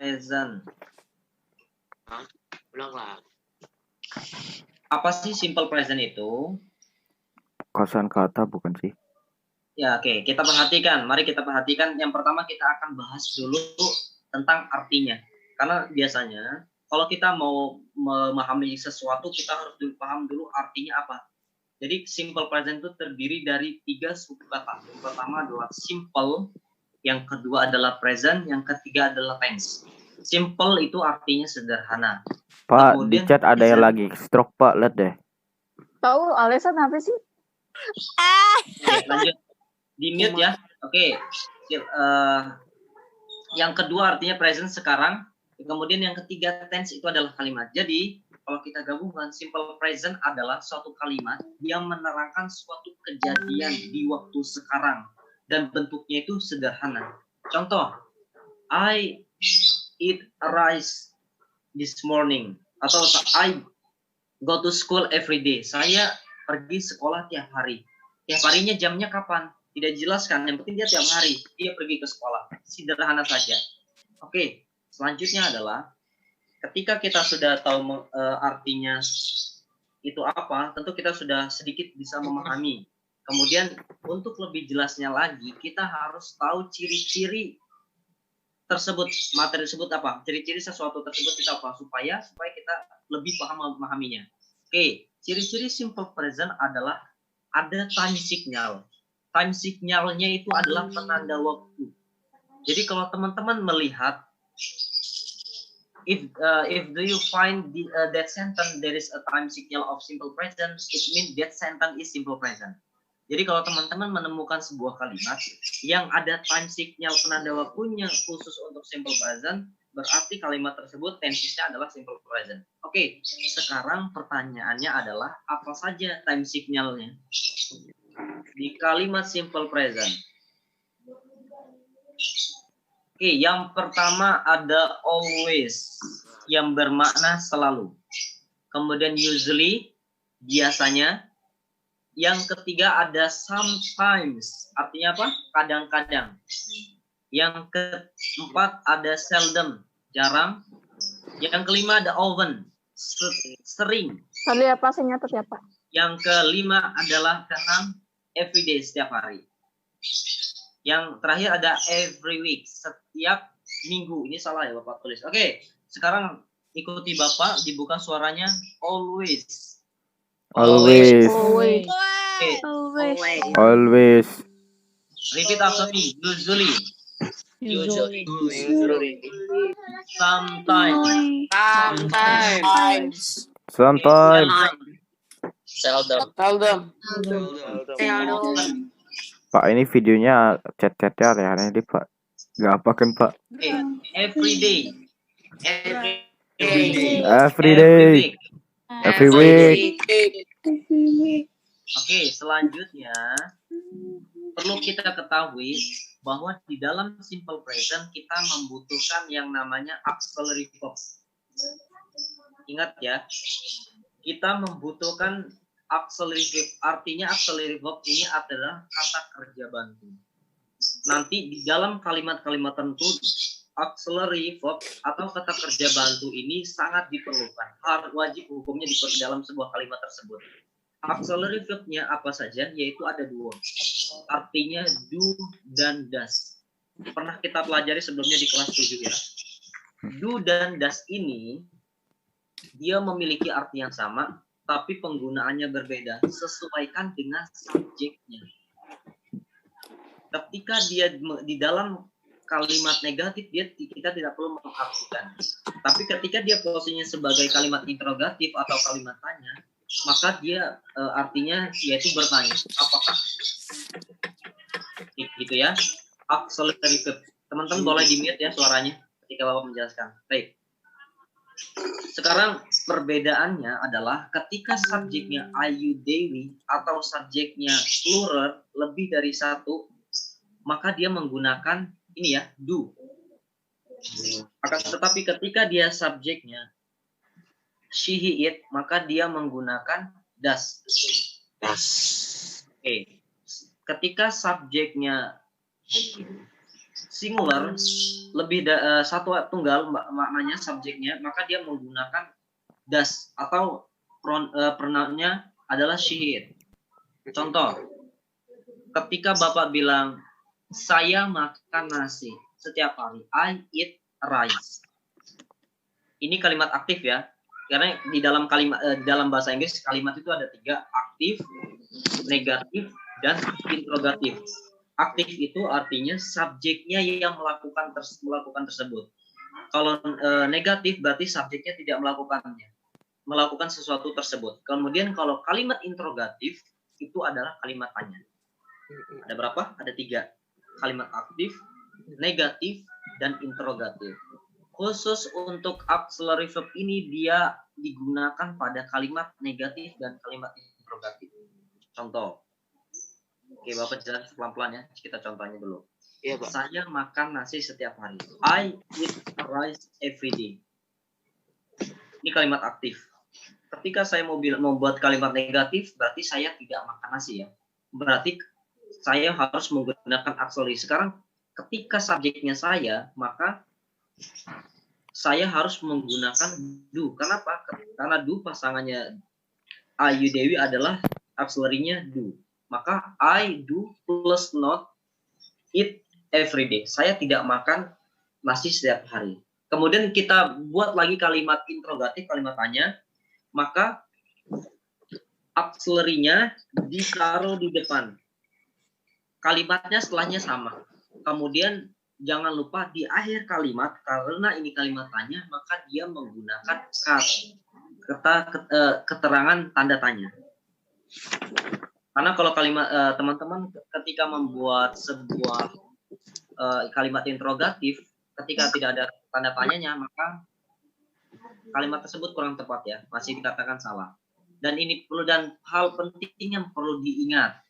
present. Ulanglah. Apa sih simple present itu? Kosakata bukan sih? Ya, oke. Kita perhatikan. Mari kita perhatikan. Yang pertama kita akan bahas dulu tentang artinya. Karena biasanya kalau kita mau memahami sesuatu, kita harus paham dulu artinya apa. Jadi simple present itu terdiri dari 3 subkata. Yang pertama adalah simple, yang kedua adalah present, yang ketiga adalah tense. Simple itu artinya sederhana. Pak, Kemudian, di chat ada yang lagi stroke, Pak. Lihat deh. Tahu alasan apa sih? Oke, lanjut. Di mute ya. Oke. Yang kedua artinya present sekarang. Kemudian yang ketiga tense itu adalah kalimat. Jadi kalau kita gabungkan, simple present adalah suatu kalimat yang menerangkan suatu kejadian di waktu sekarang dan bentuknya itu sederhana. Contoh, I eat rice this morning, atau I go to school every day. Saya pergi sekolah tiap hari. Tiap harinya jamnya kapan? Tidak dijelaskan. Yang penting dia tiap hari dia pergi ke sekolah. Sederhana saja. Oke, selanjutnya adalah ketika kita sudah tahu artinya itu apa, tentu kita sudah sedikit bisa memahami. Kemudian untuk lebih jelasnya lagi, kita harus tahu ciri-ciri tersebut, materi tersebut apa, ciri-ciri sesuatu tersebut itu apa, supaya kita lebih paham memahaminya. Oke, ciri-ciri simple present adalah ada time signal. Time signalnya itu adalah penanda waktu. Jadi kalau teman-teman melihat, if do you find that sentence there is a time signal of simple present, it means that sentence is simple present. Jadi kalau teman-teman menemukan sebuah kalimat yang ada time signal penanda waktunya khusus untuk simple present, berarti kalimat tersebut tensesnya adalah simple present. Oke, sekarang pertanyaannya adalah apa saja time signalnya di kalimat simple present? Oke, yang pertama ada always yang bermakna selalu. Kemudian usually, biasanya. Yang ketiga ada sometimes, artinya apa? Kadang-kadang. Yang keempat ada seldom, jarang. Yang kelima ada often, sering. Tadi apa sih nyatet ya Pak? Yang kelima adalah keenam, everyday, setiap hari. Yang terakhir ada every week, setiap minggu. Ini salah ya Bapak tulis. Oke, sekarang ikuti Bapak, dibuka suaranya. Always. Always. Always. Okay. Always. Repeat after me. Usually. Usually. Sometimes. Sometimes. Seldom. Pak, ini videonya chat-chatnya aneh-aneh deh, Pak. Gak apa kan, Pak? Okay. Every day. Every day. Every week. Oke, selanjutnya perlu kita ketahui bahwa di dalam simple present kita membutuhkan yang namanya auxiliary verb. Ingat ya, kita membutuhkan auxiliary verb. Artinya auxiliary verb ini adalah kata kerja bantu. Nanti di dalam kalimat-kalimat tertentu auxiliary verb atau kata kerja bantu ini sangat diperlukan. Wajib hukumnya di dalam sebuah kalimat tersebut. Auxiliary verb-nya apa saja? Yaitu ada 2. Artinya do dan does. Pernah kita pelajari sebelumnya di kelas 7 ya. Do dan does ini dia memiliki arti yang sama, tapi penggunaannya berbeda. Sesuaikan dengan subjeknya. Ketika dia di dalam kalimat negatif, kita tidak perlu mengartikan. Tapi ketika dia posisinya sebagai kalimat interrogatif atau kalimat tanya, maka dia artinya yaitu bertanya, apakah? Gitu ya. Auxiliary verb. Teman-teman boleh di-mute ya suaranya ketika Bapak menjelaskan. Baik. Sekarang perbedaannya adalah ketika subjeknya I, you, they, we atau subjeknya plural lebih dari 1, maka dia menggunakan ini ya, do. Akan tetapi ketika dia subjeknya she, he, it, maka dia menggunakan does. Oke. Ketika subjeknya singular satu tunggal maknanya subjeknya, maka dia menggunakan das atau pronounnya adalah she. Contoh, ketika Bapak bilang saya makan nasi setiap hari, I eat rice. Ini kalimat aktif ya. Karena di dalam kalimat dalam bahasa Inggris kalimat itu ada 3, aktif, negatif, dan interrogatif. Aktif itu artinya subjeknya yang melakukan tersebut. Kalau negatif berarti subjeknya tidak melakukan sesuatu tersebut. Kemudian kalau kalimat interrogatif itu adalah kalimat tanya. Ada berapa? Ada 3. Kalimat aktif, negatif, dan interrogatif. Khusus untuk auxiliary verb ini dia digunakan pada kalimat negatif dan kalimat interrogatif. Contoh. Oke, Bapak jelas pelan-pelan ya. Kita contohnya dulu. Iya, Pak. Saya makan nasi setiap hari. I eat rice every day. Ini kalimat aktif. Ketika saya mau membuat kalimat negatif, berarti saya tidak makan nasi ya. Berarti saya harus menggunakan auxiliary. Sekarang ketika subjeknya saya, maka saya harus menggunakan do. Kenapa? Karena do pasangannya Ayu Dewi adalah auxiliary-nya do. Maka I do plus not eat every day. Saya tidak makan nasi setiap hari. Kemudian kita buat lagi kalimat interrogatif, kalimat tanya. Maka auxiliary-nya ditaruh di depan. Kalimatnya setelahnya sama. Kemudian jangan lupa di akhir kalimat, karena ini kalimat tanya, maka dia menggunakan keterangan tanda tanya. Karena kalau kalimat teman-teman ketika membuat sebuah kalimat interrogatif, ketika tidak ada tanda tanyanya, maka kalimat tersebut kurang tepat ya, masih dikatakan salah. Dan ini hal penting yang perlu diingat.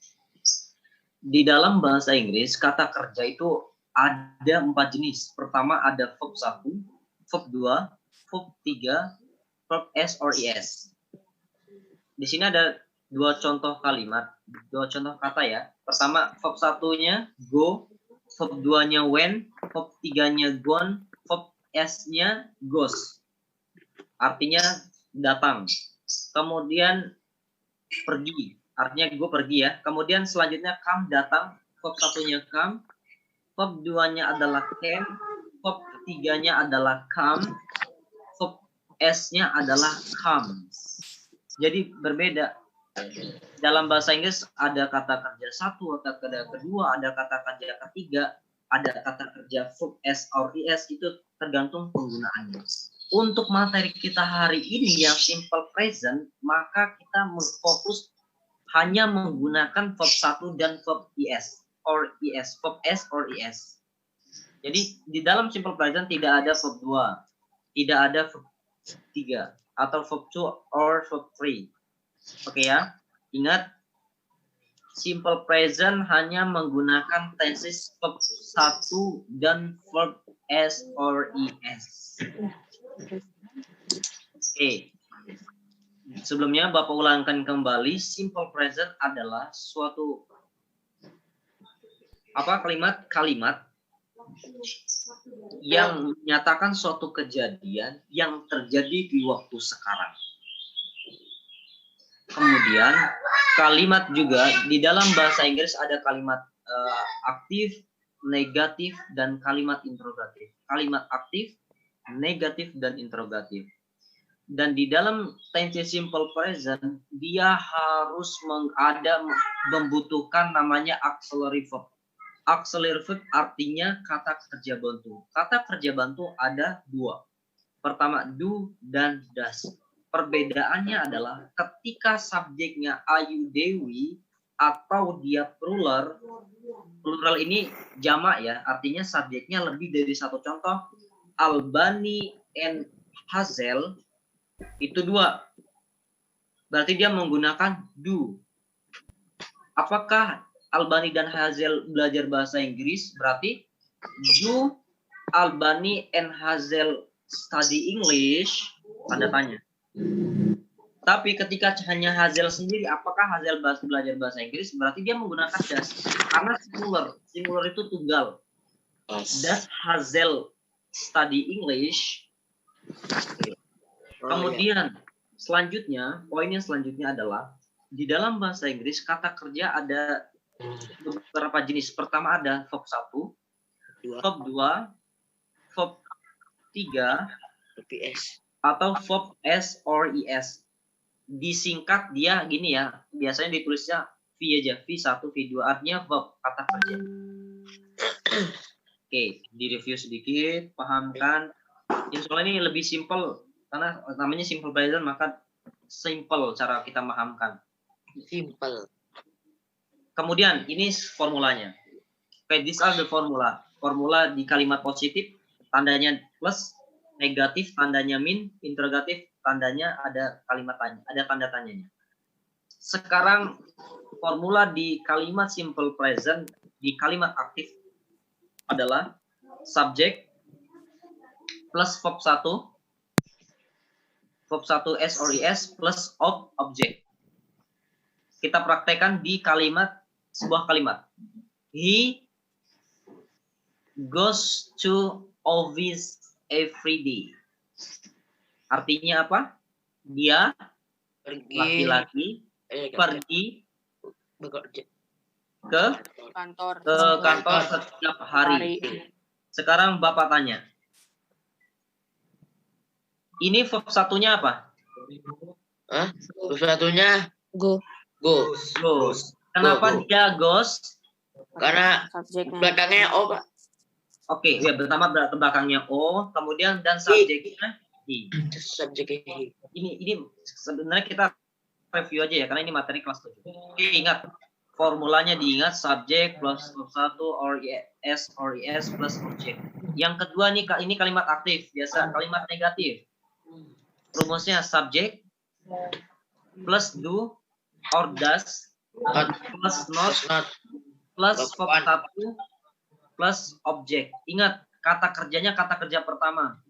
Di dalam bahasa Inggris, kata kerja itu ada 4 jenis. Pertama ada verb 1, verb 2, verb 3, verb S or ES. Di sini ada 2 contoh kalimat, 2 contoh kata ya. Pertama verb 1-nya go, verb 2-nya went, verb 3-nya gone, verb S-nya goes. Artinya datang. Kemudian pergi, artinya gue pergi ya. Kemudian selanjutnya come, datang, verb 1-nya come. Verb 2-nya adalah came, verb 3-nya adalah come, verb S-nya adalah comes. Jadi berbeda. Dalam bahasa Inggris ada kata kerja 1, ada kata kedua, ada kata kerja ketiga, ada kata kerja verb S or ES, itu tergantung penggunaannya. Untuk materi kita hari ini yang simple present, maka kita fokus hanya menggunakan verb 1 dan verb ES. Or ES, verb S or ES. Jadi di dalam simple present tidak ada verb 2, tidak ada verb 3, atau verb 2 or verb 3. Oke ya, ingat simple present hanya menggunakan tenses verb 1 dan verb S or ES. Oke. Sebelumnya Bapak ulangkan kembali, simple present adalah suatu kalimat yang menyatakan suatu kejadian yang terjadi di waktu sekarang. Kemudian kalimat juga di dalam bahasa Inggris ada kalimat aktif, negatif, dan kalimat interrogatif. Kalimat aktif, negatif, dan interrogatif. Dan di dalam tense simple present dia harus membutuhkan namanya auxiliary verb. Auxiliary verb artinya kata kerja bantu. Kata kerja bantu ada 2. Pertama do dan does. Perbedaannya adalah ketika subjeknya Ayu Dewi atau dia plural ini jamak ya, artinya subjeknya lebih dari 1. Contoh Albani and Hazel itu 2. Berarti dia menggunakan do. Apakah Albani dan Hazel belajar bahasa Inggris? Berarti do Albani and Hazel study English? Tanda tanya. Tapi ketika hanya Hazel sendiri, apakah Hazel belajar bahasa Inggris? Berarti dia menggunakan das. Karena singular itu tunggal. Does Hazel study English? Kemudian selanjutnya, poin yang selanjutnya adalah di dalam bahasa Inggris kata kerja ada beberapa jenis. Pertama ada verb 1, verb 2, verb 3, atau verb S or ES. Disingkat dia gini ya, biasanya ditulisnya V aja, V1, V2, artinya verb, kata kerja. Oke, direview sedikit, pahamkan. Insya Allah ini lebih simple, karena namanya simple present, maka simple cara kita pahamkan. Simple. Kemudian ini formulanya. Okay, these are the formula. Formula di kalimat positif tandanya plus, negatif tandanya min, interrogatif tandanya ada kalimat tanya, ada tanda tanyanya. Sekarang formula di kalimat simple present di kalimat aktif adalah subject plus verb 1, verb 1 S or ES plus object. Kita praktekkan di kalimat, sebuah kalimat. He goes to office every day. Artinya apa? Dia laki-laki pergi ke Kantor. kantor setiap hari. Sekarang Bapak tanya. Ini verb satunya apa? Verb satunya Go. Goes. Kenapa dia goes? Karena Subjeknya. belakangnya O, Pak. Oke, ya pertama belakangnya O, kemudian dan subjeknya he. Subjeknya. Ini sebenarnya kita review aja ya, karena ini materi kelas 7. Oke, ingat formulanya, diingat subject plus verb 1 or S or ES plus object. Yang kedua nih, ini kalimat aktif, biasa kalimat negatif. Rumusnya subject plus do or does plus not plus verb 1 plus object. Ingat, kata kerjanya kata kerja pertama.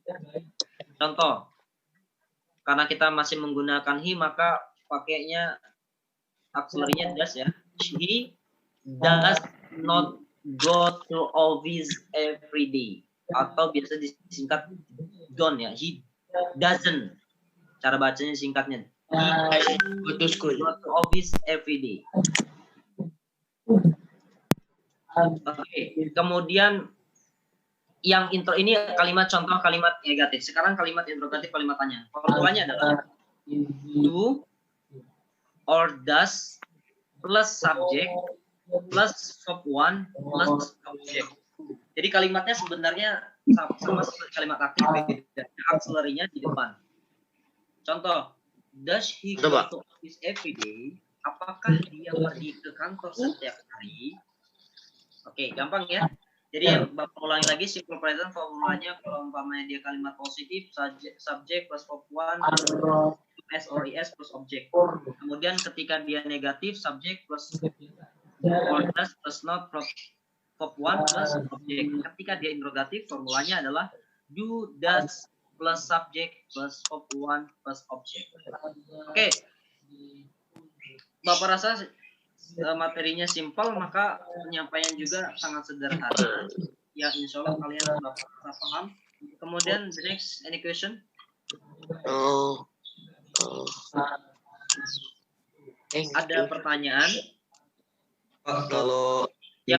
Contoh, karena kita masih menggunakan he, maka pakainya auxiliary-nya does ya. He does not go to office every day. Atau biasa disingkat don't ya. He doesn't. Cara bacanya singkatnya. He Go to school. go to office every day. Oke, kemudian yang intro ini kalimat contoh kalimat negatif. Sekarang kalimat interrogatif, kalimat tanya. Formulanya adalah do or does plus subject plus verb 1 plus object. Jadi kalimatnya sebenarnya sama seperti kalimat aktif, auxiliary-nya di depan. Contoh, does he go to office every day? Apakah dia pergi ke kantor setiap hari? Oke, gampang ya. Jadi Bapak ulangi lagi simple present formulanya. Kalau umpamanya dia kalimat positif, subject plus verb 1 S or ES plus object. Kemudian ketika dia negatif, subject plus or does plus not verb 1 plus object. Ketika dia interrogatif, formulanya adalah do, does plus subject plus verb 1 plus object. Oke. Bapak rasa materinya simpel, maka penyampaian juga sangat sederhana. Ya, insya Allah kalian Bapak paham. Kemudian the next, any question? Ada pertanyaan? Pak, kalau